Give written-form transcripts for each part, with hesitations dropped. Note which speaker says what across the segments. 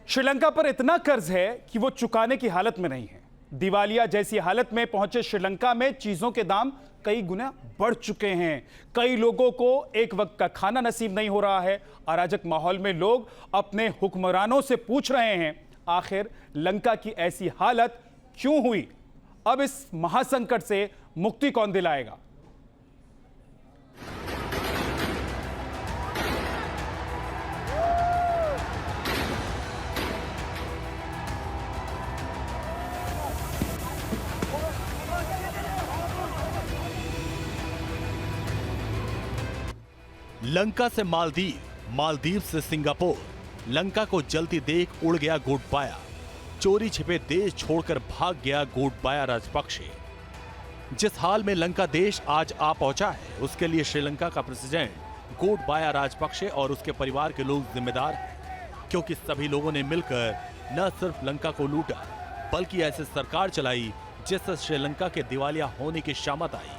Speaker 1: श्रीलंका पर इतना कर्ज है कि वो चुकाने की हालत में नहीं है। दिवालिया जैसी हालत में पहुंचे श्रीलंका में चीजों के दाम कई गुना बढ़ चुके हैं। कई लोगों को एक वक्त का खाना नसीब नहीं हो रहा है। अराजक माहौल में लोग अपने हुक्मरानों से पूछ रहे हैं, आखिर लंका की ऐसी हालत क्यों हुई? अब इस महासंकट से मुक्ति कौन दिलाएगा?
Speaker 2: लंका से मालदीव, मालदीव से सिंगापुर, लंका को जलती देख उड़ गया गोटबाया। चोरी छिपे देश छोड़कर भाग गया गोटबाया राजपक्षे। जिस हाल में लंका देश आज आ पहुंचा है, उसके लिए श्रीलंका का प्रेसिडेंट गोटबाया राजपक्षे और उसके परिवार के लोग जिम्मेदार हैं, क्योंकि सभी लोगों ने मिलकर न सिर्फ लंका को लूटा, बल्कि ऐसे सरकार चलाई जिससे श्रीलंका के दिवालिया होने की शामत आई।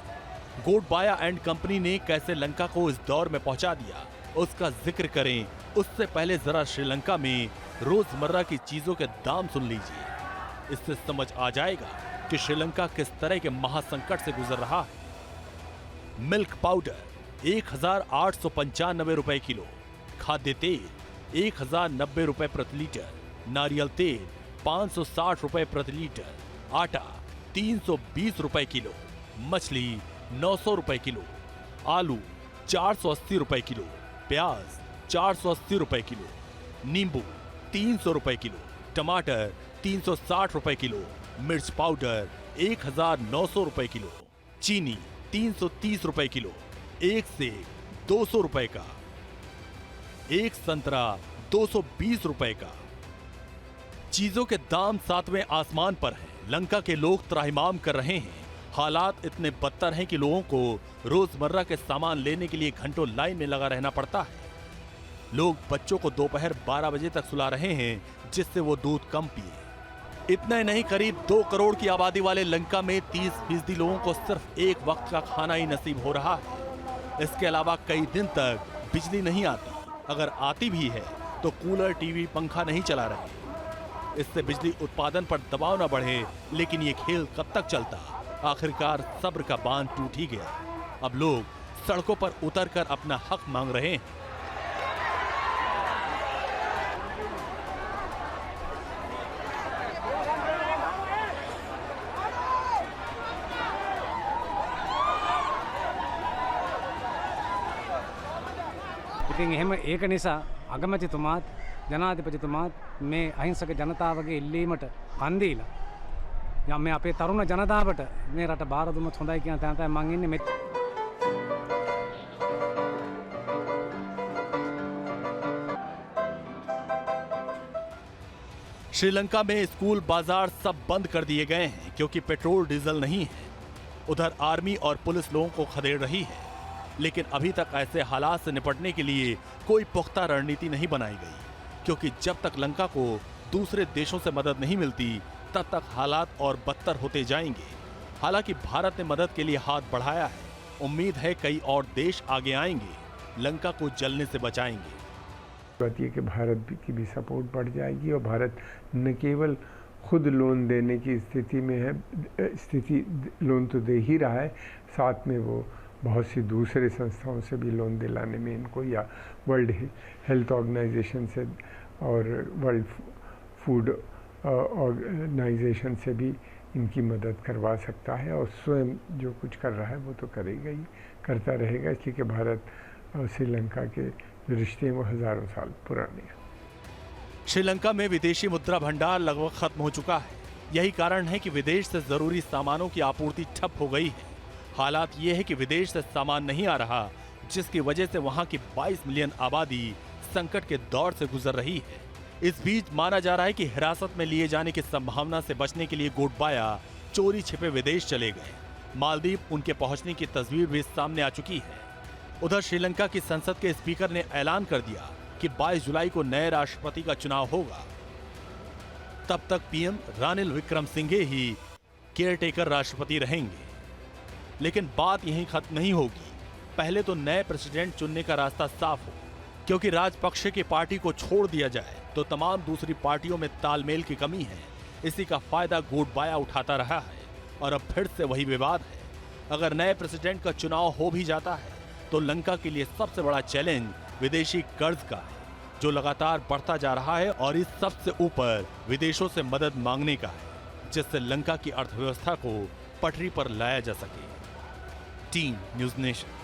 Speaker 2: गोटबाया एंड कंपनी ने कैसे लंका को इस दौर में पहुंचा दिया, उसका जिक्र करें उससे पहले जरा श्रीलंका में रोजमर्रा की चीजों के दाम सुन लीजिए। इससे समझ आ जाएगा कि श्रीलंका किस तरह के महासंकट से गुजर रहा है। मिल्क पाउडर 1895 रुपए किलो, खाद्य तेल 1090 रुपए प्रति लीटर, नारियल तेल 560 रुपए प्रति लीटर, आटा 320 रुपए किलो, मछली 900 रुपए किलो, आलू 480 रुपए किलो, प्याज 480 रुपए किलो, नींबू 300 रुपए किलो, टमाटर 360 रुपए किलो, मिर्च पाउडर 1900 रुपए किलो, चीनी 330 रुपए किलो, एक सेब 200 रुपए का, एक संतरा 220 रुपए का। चीजों के दाम सातवें आसमान पर हैं। लंका के लोग त्राहिमाम कर रहे हैं। हालात इतने बदतर हैं कि लोगों को रोजमर्रा के सामान लेने के लिए घंटों लाइन में लगा रहना पड़ता है। लोग बच्चों को दोपहर 12 बजे तक सुला रहे हैं, जिससे वो दूध कम पिए। इतना ही नहीं, करीब 2 करोड़ की आबादी वाले लंका में 30% लोगों को सिर्फ एक वक्त का खाना ही नसीब हो रहा है। इसके अलावा कई दिन तक बिजली नहीं आती। अगर आती भी है तो कूलर, टीवी, पंखा नहीं चला रहे। इससे बिजली उत्पादन पर दबाव न बढ़े, लेकिन ये खेल कब तक चलता? आखिरकार सब्र का बांध टूट ही गया। अब लोग सड़कों पर उतरकर अपना हक मांग रहे हैं।
Speaker 3: ඉතින් එහෙම ඒක නිසා අගමැතිතුමාත් ජනාධිපතිතුමාත් මේ අහිංසක ජනතාවගේ ඉල්ලීමට කන් දීලා මේ අපේ තරුණ ජනතාවට මේ රට බාර දුන්නොත් හොඳයි කියන තැන තමයි මං ඉන්නේ.
Speaker 2: श्रीलंका में स्कूल, बाजार सब बंद कर दिए गए हैं क्योंकि पेट्रोल डीजल नहीं है। उधर आर्मी और पुलिस लोगों को खदेड़ रही है, लेकिन अभी तक ऐसे हालात से निपटने के लिए कोई पुख्ता रणनीति नहीं बनाई गई, क्योंकि जब तक लंका को दूसरे देशों से मदद नहीं मिलती, तब तक हालात और बदतर होते जाएंगे। हालांकि भारत ने मदद के लिए हाथ बढ़ाया है। उम्मीद है कई और देश आगे आएंगे, लंका को जलने से बचाएंगे।
Speaker 4: बात ये कि भारत की भी सपोर्ट बढ़ जाएगी और भारत न केवल खुद लोन देने की स्थिति में है, लोन तो दे ही रहा है, साथ में वो बहुत सी दूसरे संस्थाओं से भी लोन दिलाने में इनको, या वर्ल्ड हेल्थ ऑर्गेनाइजेशन से और वर्ल्ड फूड ऑर्गेनाइजेशन से भी इनकी मदद करवा सकता है। और स्वयं जो कुछ कर रहा है वो तो करेगा ही, करता रहेगा, इसलिए कि भारत और श्रीलंका के जो रिश्ते हैं वो हज़ारों साल पुराने हैं।
Speaker 2: श्रीलंका में विदेशी मुद्रा भंडार लगभग खत्म हो चुका है। यही कारण है कि विदेश से जरूरी सामानों की आपूर्ति ठप हो गई है। हालात ये है कि विदेश से सामान नहीं आ रहा, जिसकी वजह से वहां की 22 मिलियन आबादी संकट के दौर से गुजर रही है। इस बीच माना जा रहा है कि हिरासत में लिए जाने की संभावना से बचने के लिए गोटबाया चोरी छिपे विदेश चले गए। मालदीव उनके पहुंचने की तस्वीर भी सामने आ चुकी है। उधर श्रीलंका की संसद के स्पीकर ने ऐलान कर दिया कि 22 जुलाई को नए राष्ट्रपति का चुनाव होगा। तब तक पीएम रानिल विक्रमसिंघे ही केयरटेकर राष्ट्रपति रहेंगे। लेकिन बात यहीं खत्म नहीं होगी। पहले तो नए प्रेसिडेंट चुनने का रास्ता साफ हो, क्योंकि राजपक्षे की पार्टी को छोड़ दिया जाए तो तमाम दूसरी पार्टियों में तालमेल की कमी है। इसी का फायदा गोटबाया उठाता रहा है और अब फिर से वही विवाद है। अगर नए प्रेसिडेंट का चुनाव हो भी जाता है तो लंका के लिए सबसे बड़ा चैलेंज विदेशी कर्ज का है, जो लगातार बढ़ता जा रहा है, और इस सबसे ऊपर विदेशों से मदद मांगने का है, जिससे लंका की अर्थव्यवस्था को पटरी पर लाया जा सके। Team news nation.